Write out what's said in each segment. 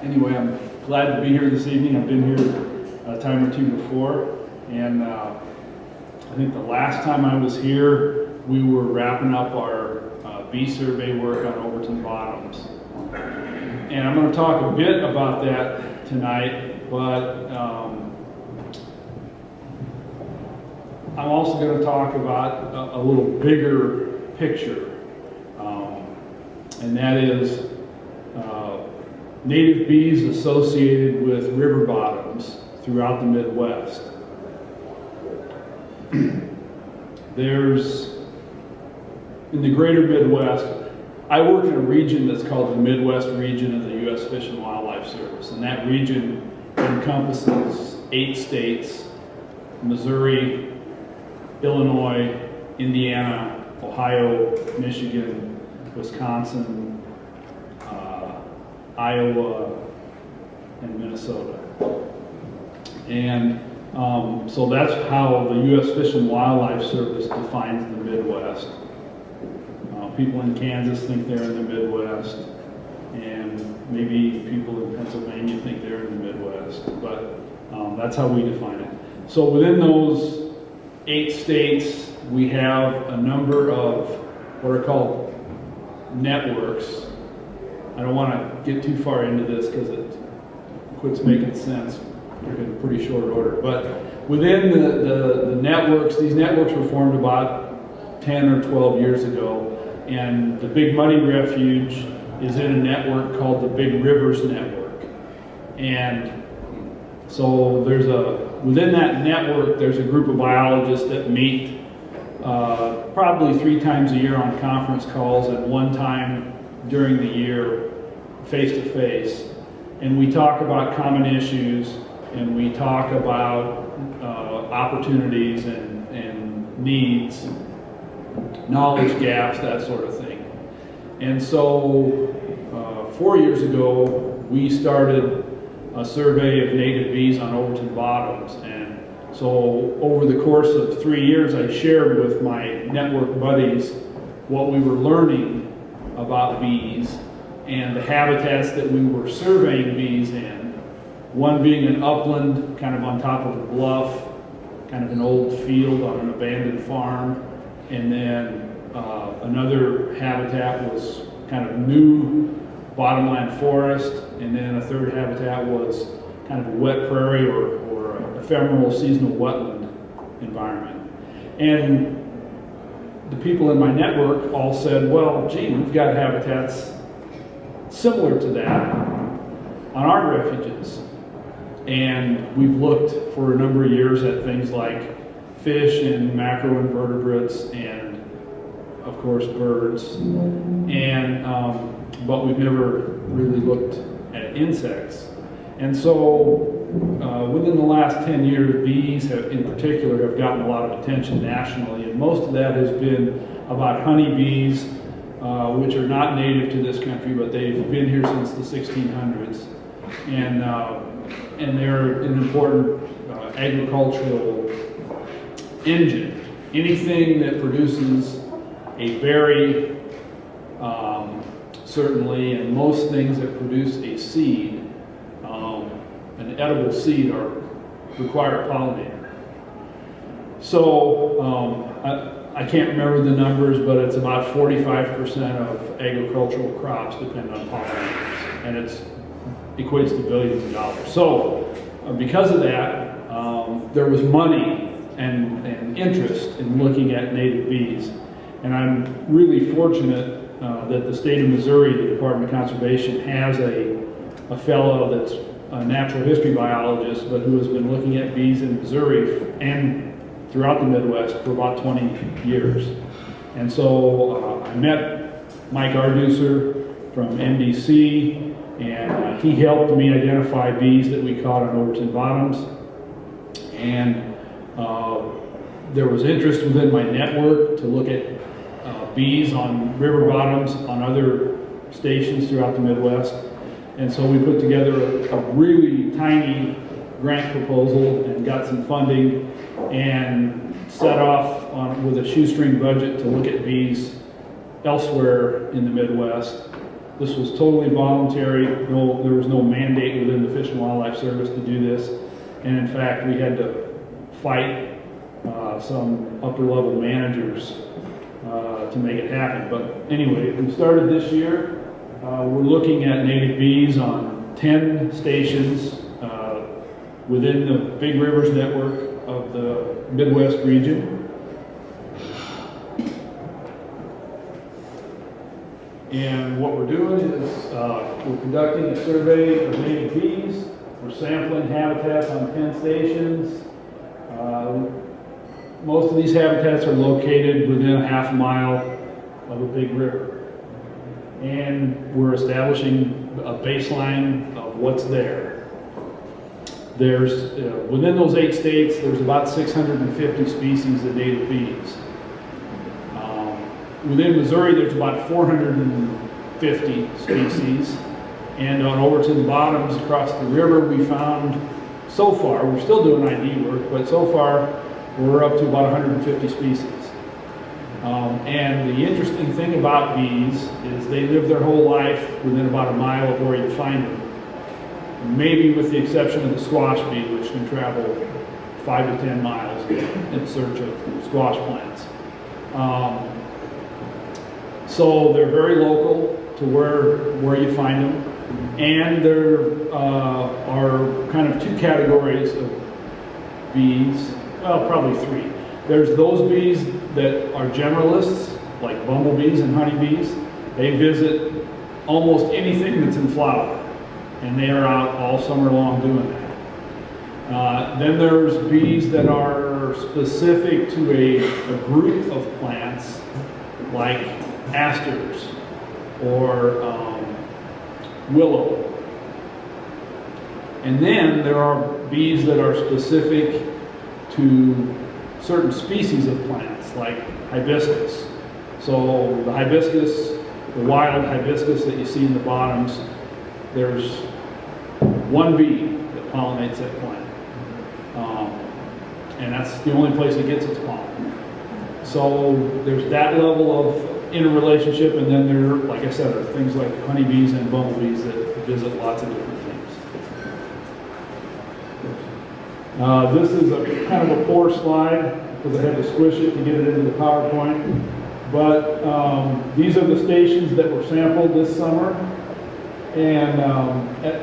Anyway, I'm glad to be here this evening. I've been here a time or two before, and I think the last time I was here, we were wrapping up our bee survey work on Overton Bottoms. And I'm going to talk a bit about that tonight, but I'm also going to talk about a little bigger picture, and that is native bees associated with river bottoms throughout the Midwest. There's, in the greater Midwest, I work in a region that's called the Midwest region of the U.S. Fish and Wildlife Service, and that region encompasses 8 states: Missouri, Illinois, Indiana, Ohio, Michigan, Wisconsin, Iowa, and Minnesota. And so that's how the U.S. Fish and Wildlife Service defines the Midwest. People in Kansas think they're in the Midwest, and maybe people in Pennsylvania think they're in the Midwest, but that's how we define it. So within those 8 states, we have a number of what are called networks. I don't want to get too far into this because it quits making sense in pretty short order. But within the networks, these networks were formed about 10 or 12 years ago. And the Big Muddy Refuge is in a network called the Big Rivers Network. And so within that network, there's a group of biologists that meet probably 3 times a year on conference calls, and 1 time during the year face-to-face. And we talk about common issues, and we talk about opportunities and needs, knowledge gaps, that sort of thing. And so 4 years ago, we started a survey of native bees on Overton Bottoms. And so over the course of 3 years, I shared with my network buddies what we were learning about bees and the habitats that we were surveying bees in. One being an upland, kind of on top of a bluff, kind of an old field on an abandoned farm. And then another habitat was kind of new bottomland forest, and then a third habitat was kind of a wet prairie or ephemeral seasonal wetland environment. And the people in my network all said, well, gee, we've got habitats similar to that on our refuges. And we've looked for a number of years at things like fish and macroinvertebrates and, of course, birds. And but we've never really looked at insects. And so within the last 10 years, bees in particular have gotten a lot of attention nationally, and most of that has been about honeybees, which are not native to this country, but they've been here since the 1600s. And they're an important agricultural engine. Anything that produces a berry, certainly, and most things that produce a seed, an edible seed, require a pollinator. So I can't remember the numbers, but it's about 45% of agricultural crops depend on pollinators, and it equates to billions of dollars. So because of that, there was money and interest in looking at native bees. And I'm really fortunate that the state of Missouri, the Department of Conservation, has a fellow that's a natural history biologist, but who has been looking at bees in Missouri and throughout the Midwest for about 20 years. And so I met Mike Arducer from MDC, and he helped me identify bees that we caught on Overton Bottoms. And there was interest within my network to look at bees on river bottoms on other stations throughout the Midwest. And so we put together a really tiny grant proposal and got some funding and set off with a shoestring budget to look at bees elsewhere in the Midwest. This was totally voluntary. There was no mandate within the Fish and Wildlife Service to do this. And in fact, we had to fight some upper level managers to make it happen. But anyway, we started this year. We're looking at native bees on 10 stations within the Big Rivers network of the Midwest region. And what we're doing is we're conducting a survey of native bees. We're sampling habitats on 10 stations. Most of these habitats are located within a half mile of a big river. And we're establishing a baseline of what's there. There's, within those 8 states, there's about 650 species of native bees. Within Missouri, there's about 450 species. And on over to the bottoms across the river, we found, so far, we're still doing ID work, but so far, we're up to about 150 species. And the interesting thing about bees is they live their whole life within about a mile of where you find them. Maybe with the exception of the squash bee, which can travel 5 to 10 miles in search of squash plants. So they're very local to where you find them. And there are kind of 2 categories of bees, well, probably 3. There's those bees that are generalists, like bumblebees and honeybees. They visit almost anything that's in flower, and they are out all summer long doing that. Then there's bees that are specific to a group of plants, like asters or willow. And then there are bees that are specific to certain species of plants, like hibiscus. So the hibiscus, the wild hibiscus that you see in the bottoms, there's one bee that pollinates that plant. And that's the only place it gets its pollen. So there's that level of interrelationship, and then there, like I said, are things like honeybees and bumblebees that visit lots of different things. This is a kind of a poor slide because I had to squish it to get it into the PowerPoint. But these are the stations that were sampled this summer. And at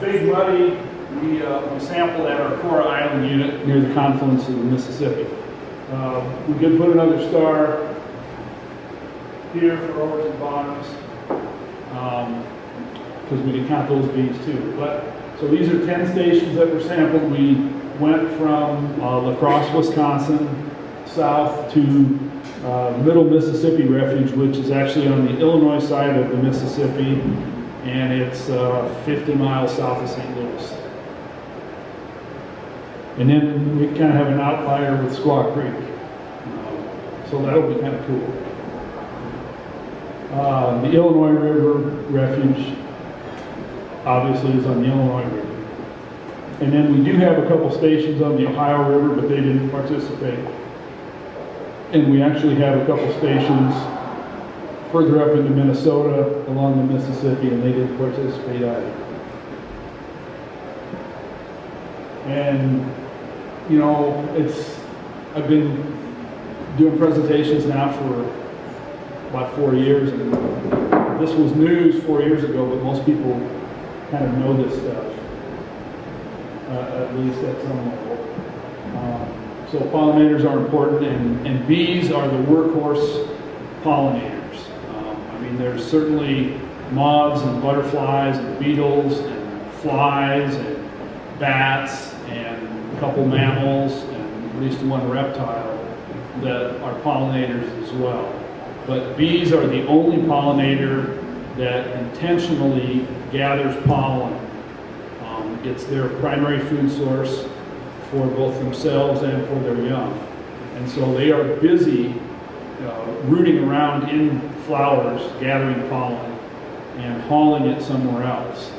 Big Muddy, we sampled at our Cora Island unit near the confluence of the Mississippi. We did put another star here for over to the bottoms because we did count those bees too. But so these are 10 stations that were sampled. We went from La Crosse, Wisconsin, south to Middle Mississippi Refuge, which is actually on the Illinois side of the Mississippi, and it's 50 miles south of St. Louis. And then we kind of have an outlier with Squaw Creek. So that'll be kind of cool. The Illinois River Refuge obviously is on the Illinois River. And then we do have a couple stations on the Ohio River, but they didn't participate. And we actually have a couple stations further up into Minnesota along the Mississippi, and they didn't participate either. And you know, I've been doing presentations now for about 4 years, and this was news 4 years ago, but most people kind of know this stuff, at least at some level. So pollinators are important, and bees are the workhorse pollinators. I mean, there's certainly moths and butterflies and beetles and flies and bats and a couple mammals and at least one reptile that are pollinators as well. But bees are the only pollinator that intentionally gathers pollen. It's their primary food source for both themselves and for their young. And so they are busy rooting around in flowers, gathering pollen, and hauling it somewhere else.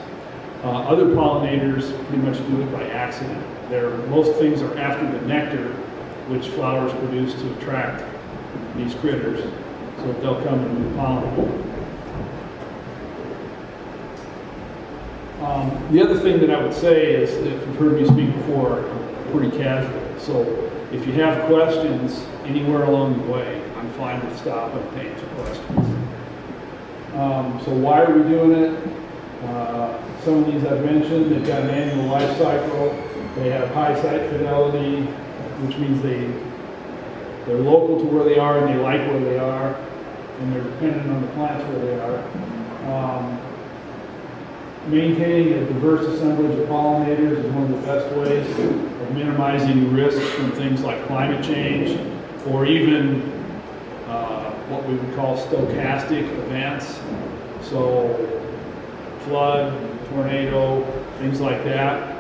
Other pollinators pretty much do it by accident. Most things are after the nectar, which flowers produce to attract these critters. So so they'll come and pollinate. The other thing that I would say is, if you've heard me speak before, I'm pretty casual. So if you have questions anywhere along the way, I'm fine with stopping and answer questions. So why are we doing it? Some of these I've mentioned. They've got an annual life cycle. They have high site fidelity, which means they're local to where they are and they like where they are, and they're dependent on the plants where they are. Maintaining a diverse assemblage of pollinators is one of the best ways of minimizing risks from things like climate change, or even what we would call stochastic events. So flood, tornado, things like that.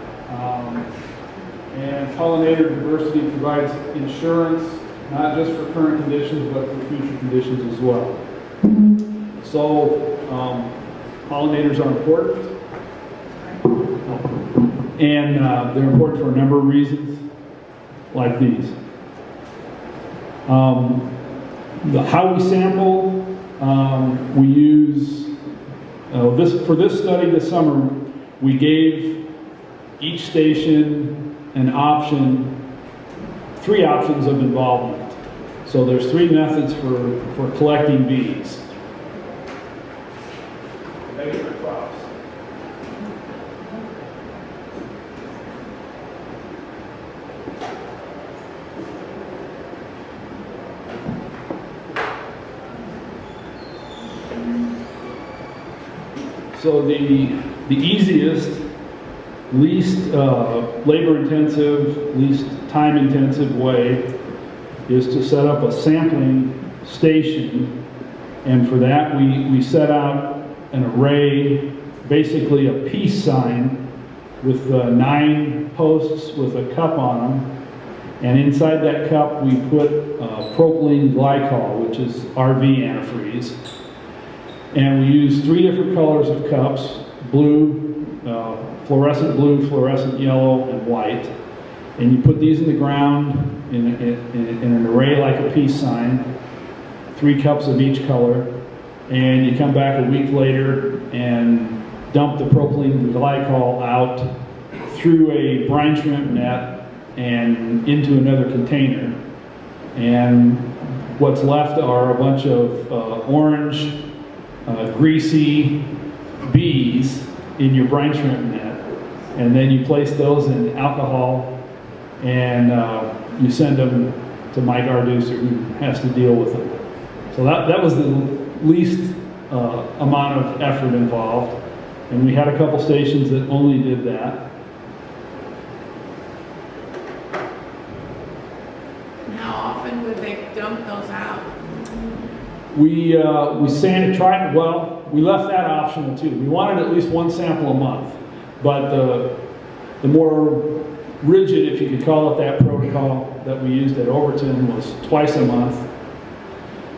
And pollinator diversity provides insurance, not just for current conditions, but for future conditions as well. So pollinators are important. And they're important for a number of reasons, like these. How we sample, we use, for this study this summer, we gave each station an option, 3 options of involvement. So there's 3 methods for collecting bees. So the easiest, least labor-intensive, least time-intensive way is to set up a sampling station, and for that we set out an array, basically a peace sign with 9 posts with a cup on them, and inside that cup we put propylene glycol, which is RV antifreeze. And we use 3 different colors of cups: blue, fluorescent blue, fluorescent yellow, and white. And you put these in the ground in an array like a peace sign, 3 cups of each color. And you come back a week later and dump the propylene glycol out through a brine shrimp net and into another container. And what's left are a bunch of orange, greasy bees in your brine shrimp net, and then you place those in alcohol and you send them to Mike Arducer, who has to deal with them. So that was the least amount of effort involved, and we had a couple stations that only did that. And how often would they dump those out? We left that optional too. We wanted at least 1 sample a month, but the more rigid, if you could call it that, protocol that we used at Overton was twice a month.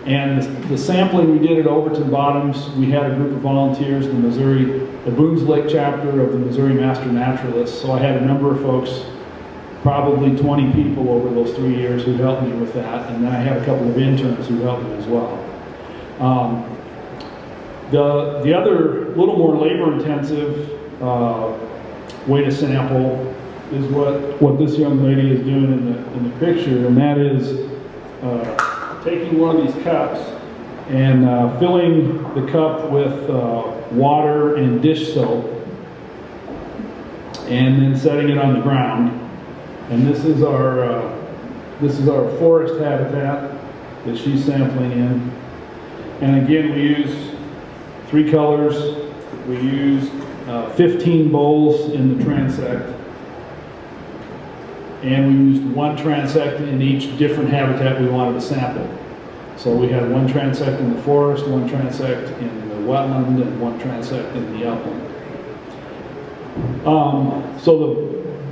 And the sampling we did at Overton Bottoms, we had a group of volunteers, the Boones Lake chapter of the Missouri Master Naturalists. So I had a number of folks, probably 20 people over those 3 years who helped me with that, and then I had a couple of interns who helped me as well. The other little more labor-intensive way to sample is what this young lady is doing in the picture, and that is taking one of these cups and filling the cup with water and dish soap, and then setting it on the ground. And this is our forest habitat that she's sampling in. And again, we use 3 colors. We use 15 bowls in the transect. And we used 1 transect in each different habitat we wanted to sample. So we had 1 transect in the forest, 1 transect in the wetland, and 1 transect in the upland. So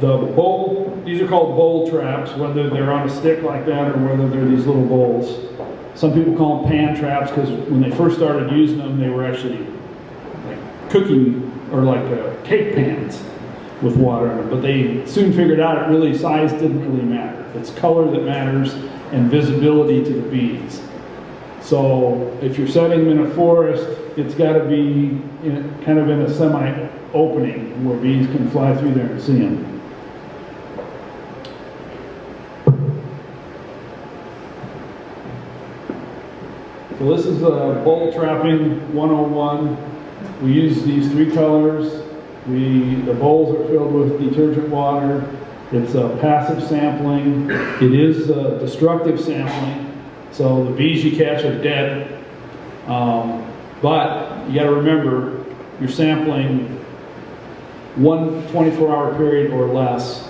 the bowl, these are called bowl traps, whether they're on a stick like that or whether they're these little bowls. Some people call them pan traps because when they first started using them, they were actually like cooking or like cake pans with water in them. But they soon figured out size didn't really matter. It's color that matters and visibility to the bees. So if you're setting them in a forest, it's got to be kind of in a semi-opening where bees can fly through there and see them. So this is a bowl trapping 101. We use these 3 colors. The bowls are filled with detergent water. It's a passive sampling. It is a destructive sampling. So the bees you catch are dead. But you got to remember, you're sampling one 24-hour period or less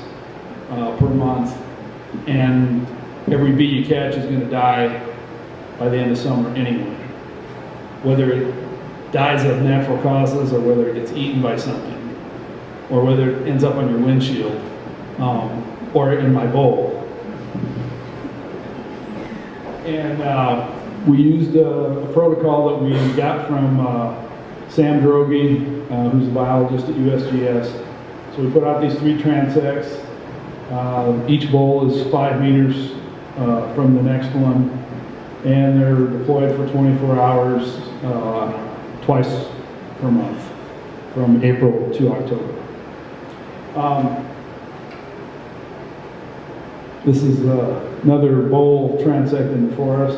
per month. And every bee you catch is going to die by the end of summer anyway. Whether it dies of natural causes or whether it gets eaten by something, or whether it ends up on your windshield, or in my bowl. And we used a protocol that we got from Sam Droege, who's a biologist at USGS. So we put out these 3 transects. Each bowl is 5 meters from the next one, and they're deployed for 24 hours, twice per month, from April to October. This is another bowl transect in the forest.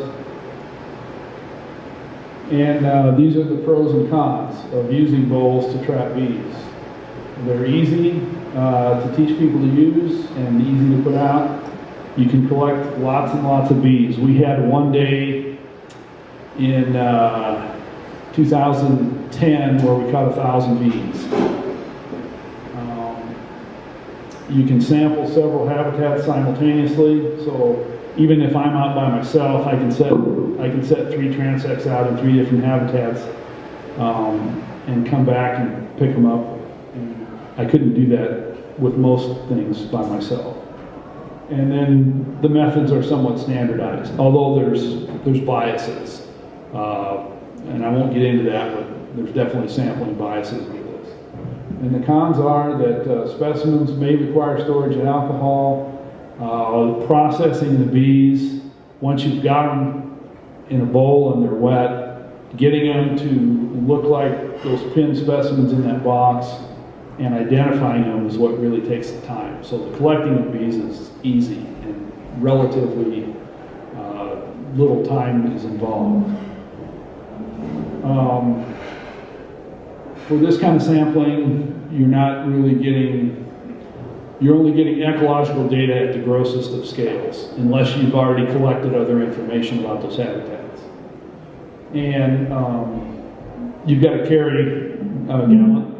And these are the pros and cons of using bowls to trap bees. They're easy to teach people to use and easy to put out. You can collect lots and lots of bees. We had one day in 2010 where we caught 1,000 bees. You can sample several habitats simultaneously, so even if I'm out by myself, I can set 3 transects out in 3 different habitats and come back and pick them up. And I couldn't do that with most things by myself. And then the methods are somewhat standardized, although there's biases, and I won't get into that, but there's definitely sampling biases with this. And the cons are that specimens may require storage in alcohol. Processing the bees, once you've got them in a bowl and they're wet, getting them to look like those pinned specimens in that box and identifying them is what really takes the time. So the collecting of bees is easy and relatively little time is involved. For this kind of sampling, you're only getting ecological data at the grossest of scales, unless you've already collected other information about those habitats. And you've got to carry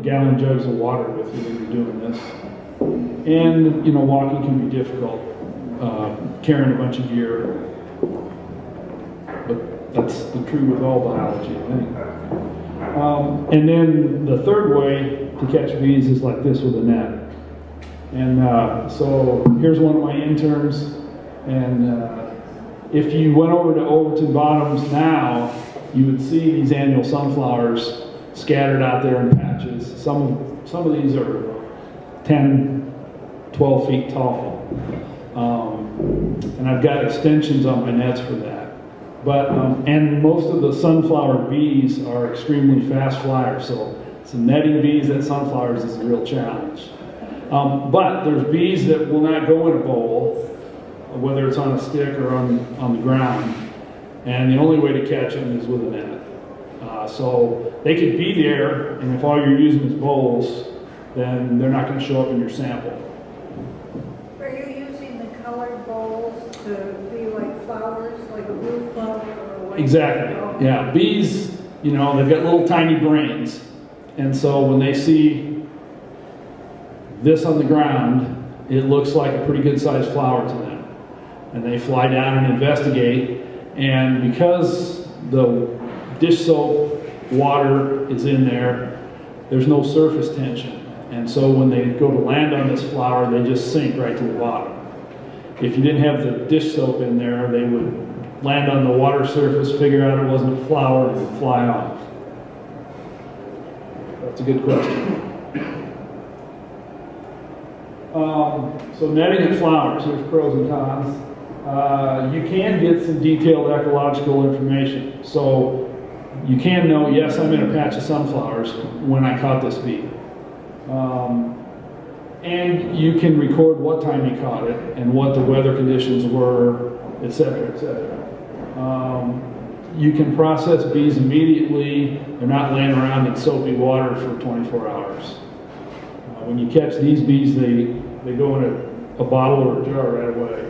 gallon jugs of water with you when you're doing this. And, walking can be difficult, carrying a bunch of gear. But that's the true with all biology, I think. And then the third way to catch bees is like this with a net. And so here's one of my interns, and if you went over to Overton Bottoms now, you would see these annual sunflowers scattered out there in patches. Some of these are 10, 12 feet tall. And I've got extensions on my nets for that. But, and most of the sunflower bees are extremely fast flyers, so netting bees at sunflowers is a real challenge. But there's bees that will not go in a bowl, whether it's on a stick or on the ground, and the only way to catch them is with a net. So they could be there, and if all you're using is bowls, then they're not going to show up in your sample. Are you using the colored bowls to be like flowers, like a blue flower or a white? Exactly. Yeah, bees, they've got little tiny brains, and so when they see this on the ground, it looks like a pretty good sized flower to them. And they fly down and investigate, and because the dish soap water is in there, there's no surface tension. And so when they go to land on this flower, they just sink right to the bottom. If you didn't have the dish soap in there, they would land on the water surface, figure out it wasn't a flower, and fly off. That's a good question. So netting and flowers, here's pros and cons. you can get some detailed ecological information. So you can know, yes, I'm in a patch of sunflowers when I caught this bee. And you can record what time you caught it and what the weather conditions were, et cetera, et cetera. You can process bees immediately. They're not laying around in soapy water for 24 hours. When you catch these bees, they go in a bottle or a jar right away.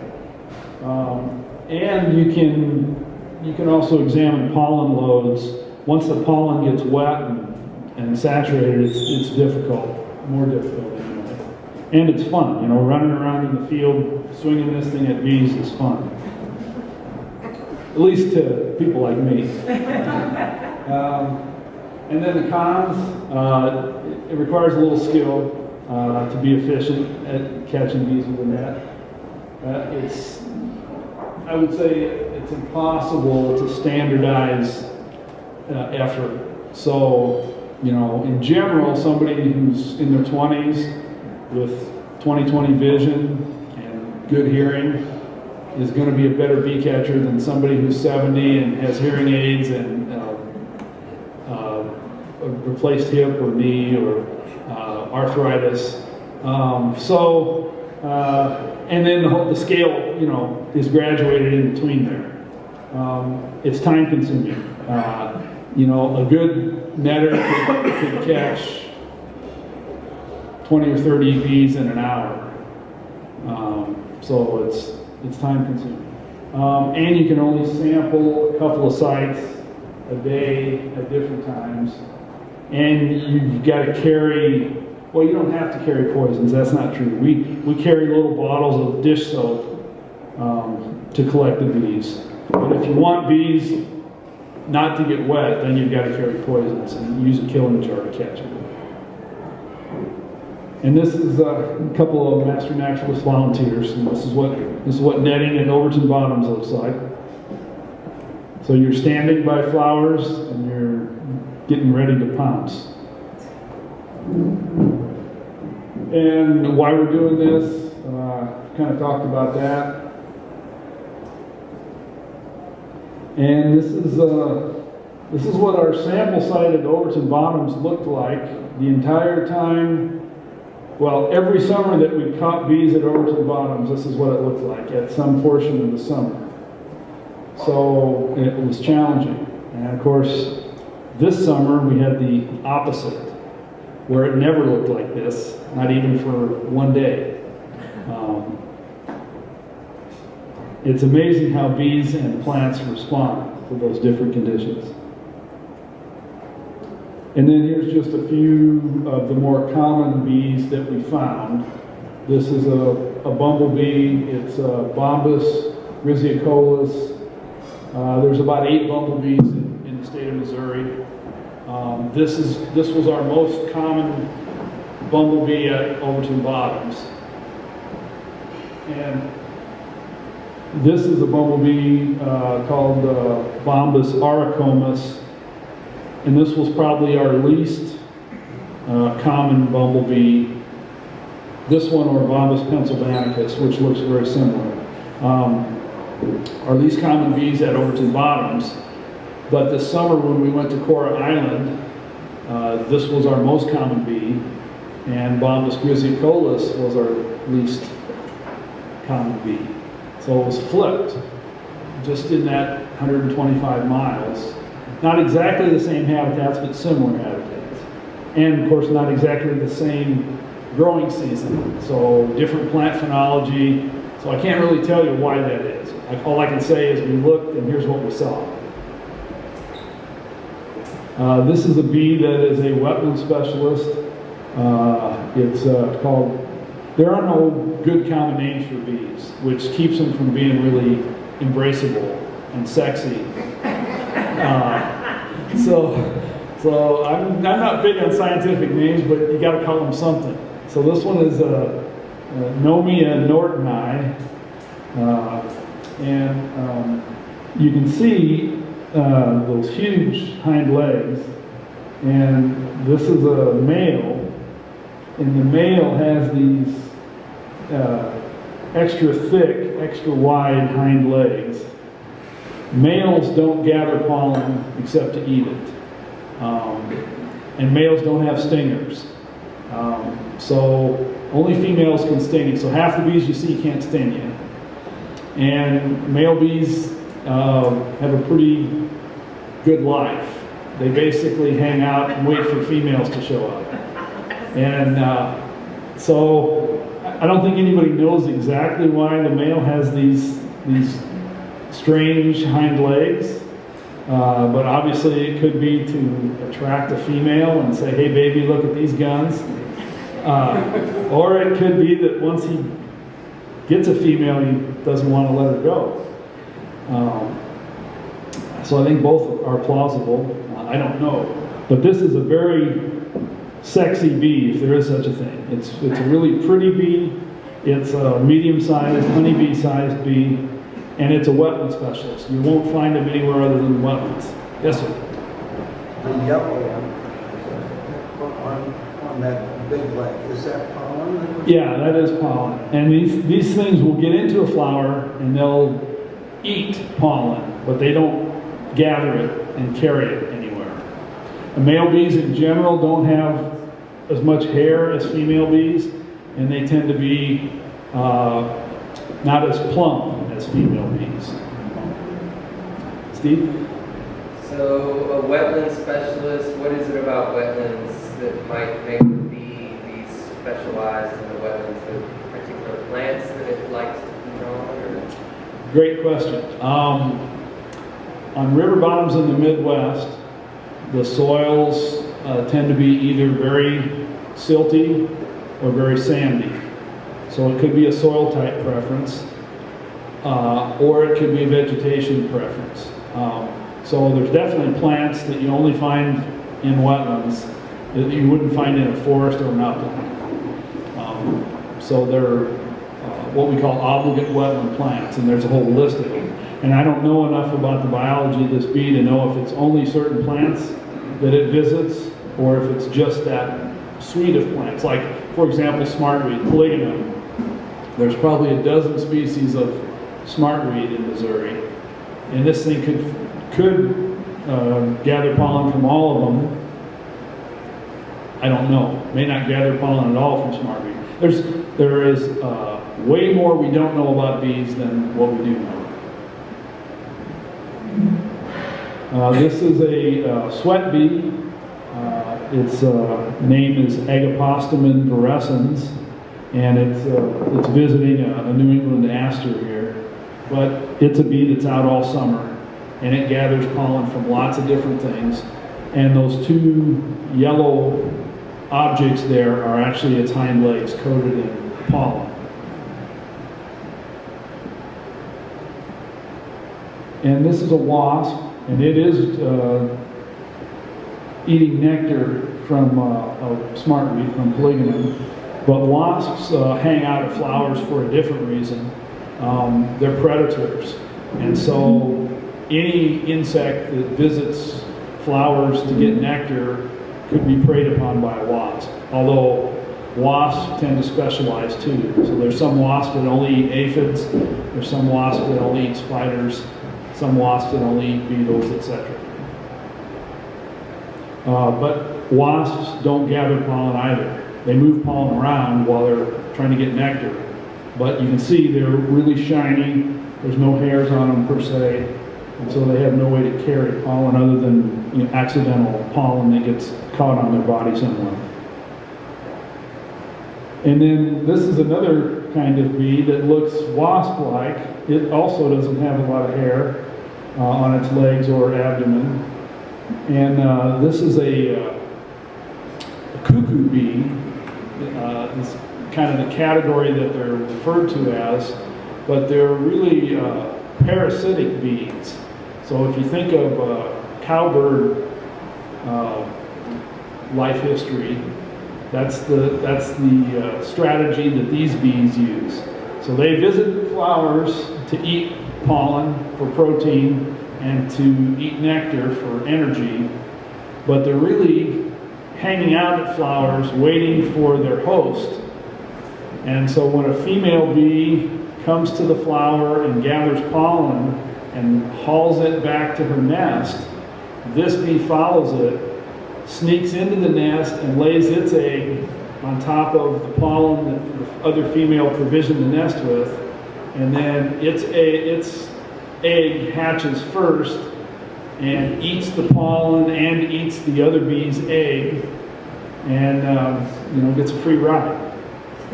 And you can also examine pollen loads. Once the pollen gets wet and saturated, it's difficult, more difficult anyway. And it's fun, you know, running around in the field, swinging this thing at bees is fun. At least to people like me. And then the cons, it requires a little skill to be efficient at catching bees with a net. I would say it's impossible to standardize effort. So, you know, in general, somebody who's in their 20s with 20/20 vision and good hearing is going to be a better bee catcher than somebody who's 70 and has hearing aids and a replaced hip or knee or arthritis. And then the scale, you know, is graduated in between there. It's time consuming. You know, a good netter could catch 20 or 30 bees in an hour. So it's time consuming. And you can only sample a couple of sites a day at different times. And you've got to carry, well, you don't have to carry poisons, that's not true. We carry little bottles of dish soap to collect the bees. But if you want bees not to get wet, then you've got to carry poisons and use a killing jar to catch them. And this is a couple of master naturalist volunteers, and this is what netting at Overton Bottoms looks like. So you're standing by flowers and you're getting ready to pounce. And why we're doing this, kind of talked about that. And this is what our sample site at Overton Bottoms looked like the entire time. Well, every summer that we caught bees at Overton Bottoms, this is what it looked like at some portion of the summer. So it was challenging. And of course, this summer we had the opposite, where it never looked like this, not even for one day. It's amazing how bees and plants respond to those different conditions. And then here's just a few of the more common bees that we found. This is a bumblebee. It's Bombus griseocolus. There's about 8 bumblebees in the state of Missouri. This was our most common bumblebee at Overton Bottoms. And this is a bumblebee called Bombus auricomus. And this was probably our least common bumblebee. This one, or Bombus pennsylvanicus, which looks very similar. Our least common bees at Overton Bottoms. But this summer when we went to Cora Island, this was our most common bee, and Bombus griseocolus was our least common bee. So it was flipped, just in that 125 miles. Not exactly the same habitats, but similar habitats. And of course, not exactly the same growing season. So different plant phenology. So I can't really tell you why that is. All I can say is we looked and here's what we saw. This is a bee that is a wetland specialist. It's called, there are no good common names for bees, which keeps them from being really embraceable and sexy. So I'm not big on scientific names, but you got to call them something. So this one is Nomia nortoni, and you can see those huge hind legs, and this is a male, and the male has these extra thick, extra wide hind legs. Males don't gather pollen except to eat it. And males don't have stingers. So only females can sting you. So half the bees you see can't sting you. And male bees have a pretty good life. They basically hang out and wait for females to show up. And so I don't think anybody knows exactly why the male has these strange hind legs, but obviously it could be to attract a female and say, hey baby, look at these guns. Or it could be that once he gets a female, he doesn't want to let her go. So I think both are plausible. I don't know. But this is a very sexy bee, if there is such a thing. It's a really pretty bee. It's a medium-sized, honeybee-sized bee, and it's a wetland specialist. You won't find them anywhere other than wetlands. Yes, sir? The yellow one on that big leg, is that pollen? Yeah, that is pollen. And these things will get into a flower and they'll eat pollen, but they don't gather it and carry it anywhere. And male bees in general don't have as much hair as female bees, and they tend to be not as plump as female bees. Steve? So a wetland specialist, what is it about wetlands that might make the bee be specialized in the wetlands? The particular plants that it likes to feed on? Or? Great question. On river bottoms in the Midwest, the soils tend to be either very silty or very sandy. So it could be a soil type preference, or it could be a vegetation preference. So there's definitely plants that you only find in wetlands that you wouldn't find in a forest or an upland. So they're what we call obligate wetland plants, and there's a whole list of them. And I don't know enough about the biology of this bee to know if it's only certain plants that it visits, or if it's just that suite of plants. Like, for example, smartweed, polygonum. There's probably a dozen species of smartweed in Missouri, and this thing could gather pollen from all of them. I don't know. May not gather pollen at all from smartweed. There is way more we don't know about bees than what we do know. This is a sweat bee. Its name is Agapostemon virescens, and it's visiting a New England aster here. But it's a bee that's out all summer, and it gathers pollen from lots of different things. And those two yellow objects there are actually its hind legs coated in pollen. And this is a wasp, and it is eating nectar from smartweed, from polygonum. But wasps hang out at flowers for a different reason. They're predators. And so any insect that visits flowers to get nectar could be preyed upon by a wasp. Although wasps tend to specialize too. So there's some wasps that only eat aphids, there's some wasps that only eat spiders, some wasps that only eat beetles, etc. But wasps don't gather pollen either. They move pollen around while they're trying to get nectar. But you can see they're really shiny. There's no hairs on them per se. And so they have no way to carry pollen other than accidental pollen that gets caught on their body somewhere. And then this is another kind of bee that looks wasp-like. It also doesn't have a lot of hair on its legs or abdomen. And this is a cuckoo bee. It's kind of the category that they're referred to as, but they're really parasitic bees. So if you think of cowbird life history, that's the strategy that these bees use. So they visit flowers to eat pollen for protein and to eat nectar for energy, but they're really hanging out at flowers waiting for their host. And so when a female bee comes to the flower and gathers pollen and hauls it back to her nest. This bee follows it, sneaks into the nest and lays its egg on top of the pollen that the other female provisioned the nest with, and then its egg hatches first and eats the pollen and eats the other bee's egg, and gets a free ride.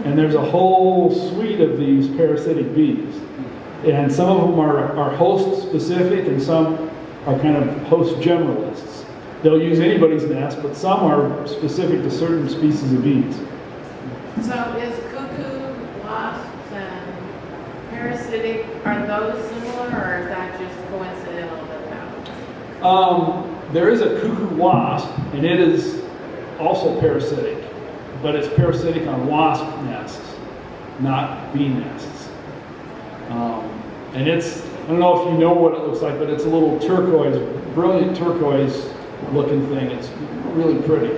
And there's a whole suite of these parasitic bees, and some of them are host specific, and some are kind of host generalists. They'll use anybody's nest, but some are specific to certain species of bees. So is cuckoo, wasps, and parasitic, are those similar, or is that just coincidental that happens? There is a cuckoo wasp, and it is also parasitic, but it's parasitic on wasp nests, not bee nests. And it's, I don't know if you know what it looks like, but it's a little turquoise, brilliant turquoise looking thing. It's really pretty.